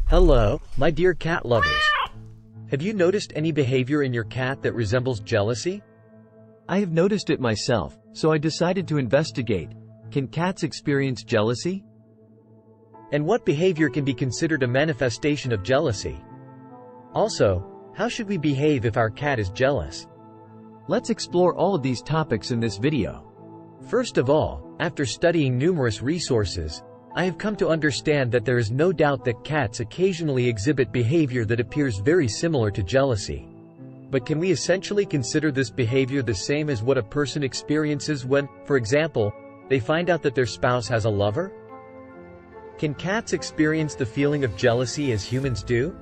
Hello, my dear cat lovers. Have you noticed any behavior in your cat that resembles jealousy? I have noticed it myself, so I decided to investigate. Can cats experience jealousy? And what behavior can be considered a manifestation of jealousy? Also, how should we behave if our cat is jealous? Let's explore all of these topics in this video. First of all, after studying numerous resources, I have come to understand that there is no doubt that cats occasionally exhibit behavior that appears very similar to jealousy. But can we essentially consider this behavior the same as what a person experiences when, for example, they find out that their spouse has a lover? Can cats experience the feeling of jealousy as humans do?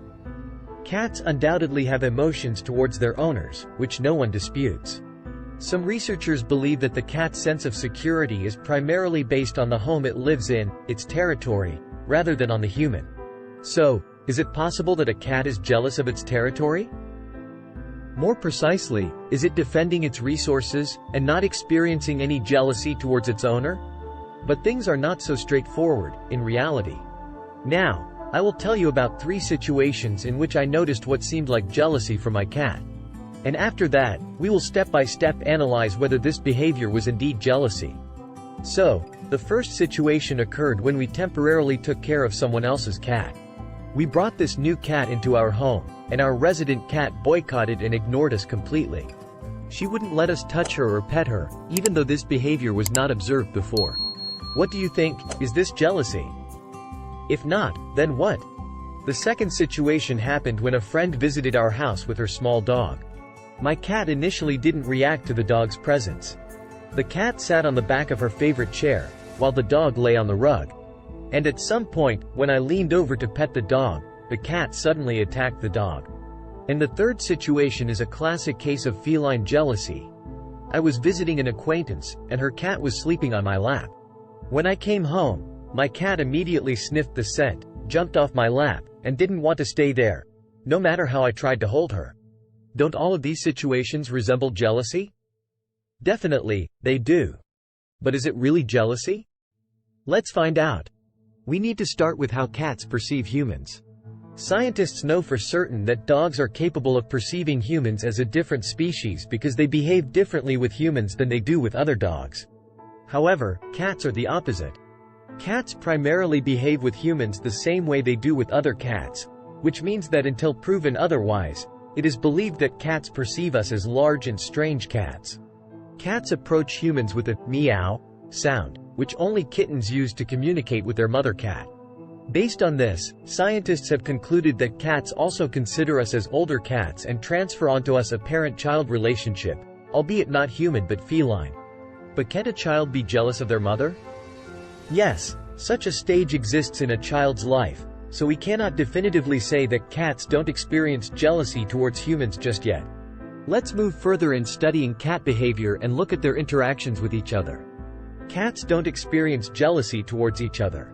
Cats undoubtedly have emotions towards their owners, which no one disputes. Some researchers believe that the cat's sense of security is primarily based on the home it lives in, its territory, rather than on the human. So, is it possible that a cat is jealous of its territory? More precisely, is it defending its resources, and not experiencing any jealousy towards its owner? But things are not so straightforward, in reality. Now, I will tell you about 3 situations in which I noticed what seemed like jealousy from my cat. And after that, we will step-by-step analyze whether this behavior was indeed jealousy. So, the first situation occurred when we temporarily took care of someone else's cat. We brought this new cat into our home, and our resident cat boycotted and ignored us completely. She wouldn't let us touch her or pet her, even though this behavior was not observed before. What do you think? Is this jealousy? If not, then what? The second situation happened when a friend visited our house with her small dog. My cat initially didn't react to the dog's presence. The cat sat on the back of her favorite chair, while the dog lay on the rug. And at some point, when I leaned over to pet the dog, the cat suddenly attacked the dog. And the third situation is a classic case of feline jealousy. I was visiting an acquaintance, and her cat was sleeping on my lap. When I came home, my cat immediately sniffed the scent, jumped off my lap, and didn't want to stay there, no matter how I tried to hold her. Don't all of these situations resemble jealousy? Definitely, they do. But is it really jealousy? Let's find out. We need to start with how cats perceive humans. Scientists know for certain that dogs are capable of perceiving humans as a different species because they behave differently with humans than they do with other dogs. However, cats are the opposite. Cats primarily behave with humans the same way they do with other cats, which means that until proven otherwise, it is believed that cats perceive us as large and strange cats. Cats approach humans with a meow sound, which only kittens use to communicate with their mother cat. Based on this, scientists have concluded that cats also consider us as older cats and transfer onto us a parent-child relationship, albeit not human but feline. But can a child be jealous of their mother? Yes, such a stage exists in a child's life, so we cannot definitively say that cats don't experience jealousy towards humans just yet. Let's move further in studying cat behavior and look at their interactions with each other. Cats don't experience jealousy towards each other.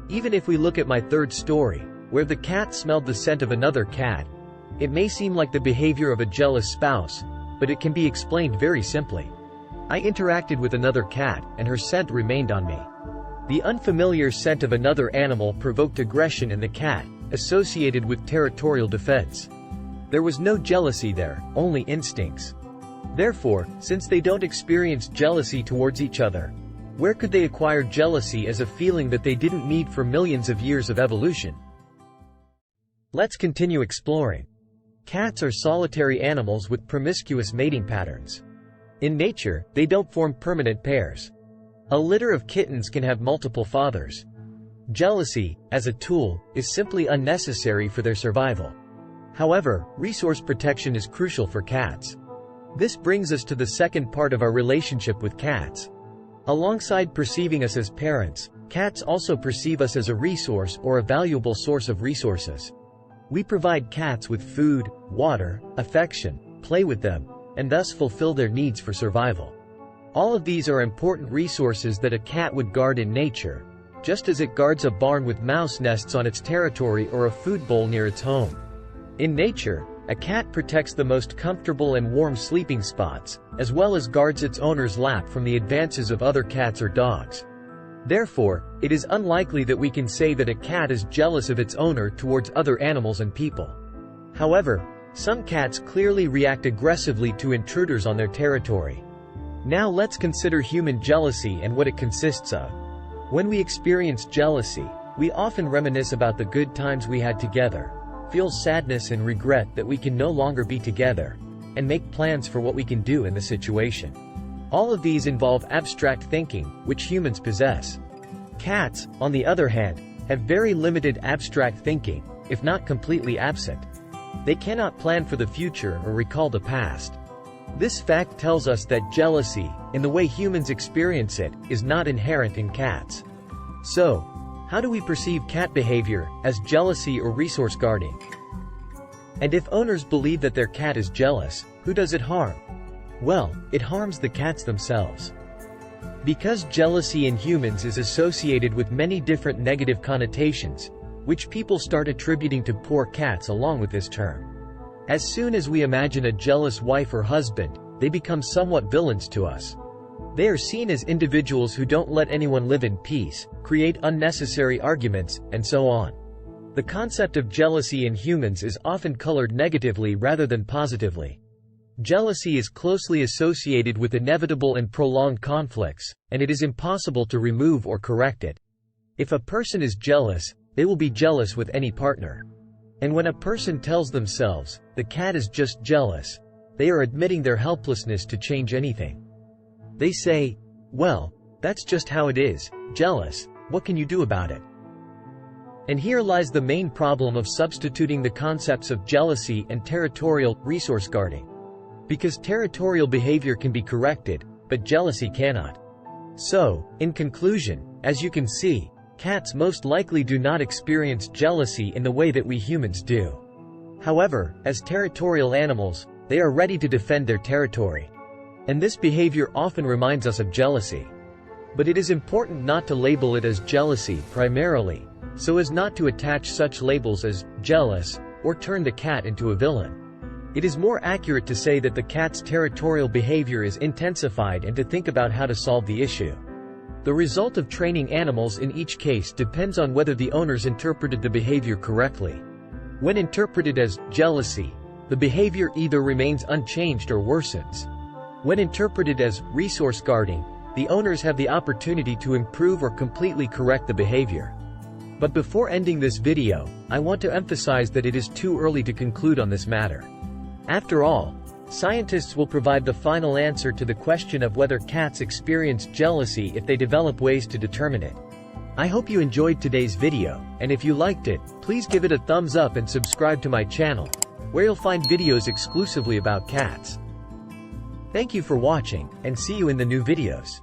Even if we look at my third story, where the cat smelled the scent of another cat, it may seem like the behavior of a jealous spouse, but it can be explained very simply. I interacted with another cat, and her scent remained on me. The unfamiliar scent of another animal provoked aggression in the cat, associated with territorial defense. There was no jealousy there, only instincts. Therefore, since they don't experience jealousy towards each other, where could they acquire jealousy as a feeling that they didn't need for millions of years of evolution? Let's continue exploring. Cats are solitary animals with promiscuous mating patterns. In nature, they don't form permanent pairs. A litter of kittens can have multiple fathers. Jealousy, as a tool, is simply unnecessary for their survival. However, resource protection is crucial for cats. This brings us to the second part of our relationship with cats. Alongside perceiving us as parents, cats also perceive us as a resource or a valuable source of resources. We provide cats with food, water, affection, play with them, and thus fulfill their needs for survival. All of these are important resources that a cat would guard in nature, just as it guards a barn with mouse nests on its territory or a food bowl near its home. In nature, a cat protects the most comfortable and warm sleeping spots, as well as guards its owner's lap from the advances of other cats or dogs. Therefore, it is unlikely that we can say that a cat is jealous of its owner towards other animals and people. However, some cats clearly react aggressively to intruders on their territory. Now let's consider human jealousy and what it consists of. When we experience jealousy, we often reminisce about the good times we had together, feel sadness and regret that we can no longer be together, and make plans for what we can do in the situation. All of these involve abstract thinking, which humans possess. Cats, on the other hand, have very limited abstract thinking, if not completely absent. They cannot plan for the future or recall the past. This fact tells us that jealousy, in the way humans experience it, is not inherent in cats. So, how do we perceive cat behavior, as jealousy or resource guarding? And if owners believe that their cat is jealous, who does it harm? Well, it harms the cats themselves. Because jealousy in humans is associated with many different negative connotations, which people start attributing to poor cats along with this term. As soon as we imagine a jealous wife or husband, they become somewhat villains to us. They are seen as individuals who don't let anyone live in peace, create unnecessary arguments, and so on. The concept of jealousy in humans is often colored negatively rather than positively. Jealousy is closely associated with inevitable and prolonged conflicts, and it is impossible to remove or correct it. If a person is jealous, they will be jealous with any partner. And when a person tells themselves, "The cat is just jealous," they are admitting their helplessness to change anything. They say, "Well, that's just how it is, jealous, what can you do about it?" And here lies the main problem of substituting the concepts of jealousy and territorial resource guarding. Because territorial behavior can be corrected, but jealousy cannot. So, in conclusion, as you can see, cats most likely do not experience jealousy in the way that we humans do. However, as territorial animals, they are ready to defend their territory. And this behavior often reminds us of jealousy. But it is important not to label it as jealousy primarily, so as not to attach such labels as jealous, or turn the cat into a villain. It is more accurate to say that the cat's territorial behavior is intensified and to think about how to solve the issue. The result of training animals in each case depends on whether the owners interpreted the behavior correctly. When interpreted as jealousy, the behavior either remains unchanged or worsens. When interpreted as resource guarding, the owners have the opportunity to improve or completely correct the behavior. But before ending this video, I want to emphasize that it is too early to conclude on this matter. After all, scientists will provide the final answer to the question of whether cats experience jealousy if they develop ways to determine it. I hope you enjoyed today's video, and if you liked it, please give it a thumbs up and subscribe to my channel, where you'll find videos exclusively about cats. Thank you for watching, and see you in the new videos.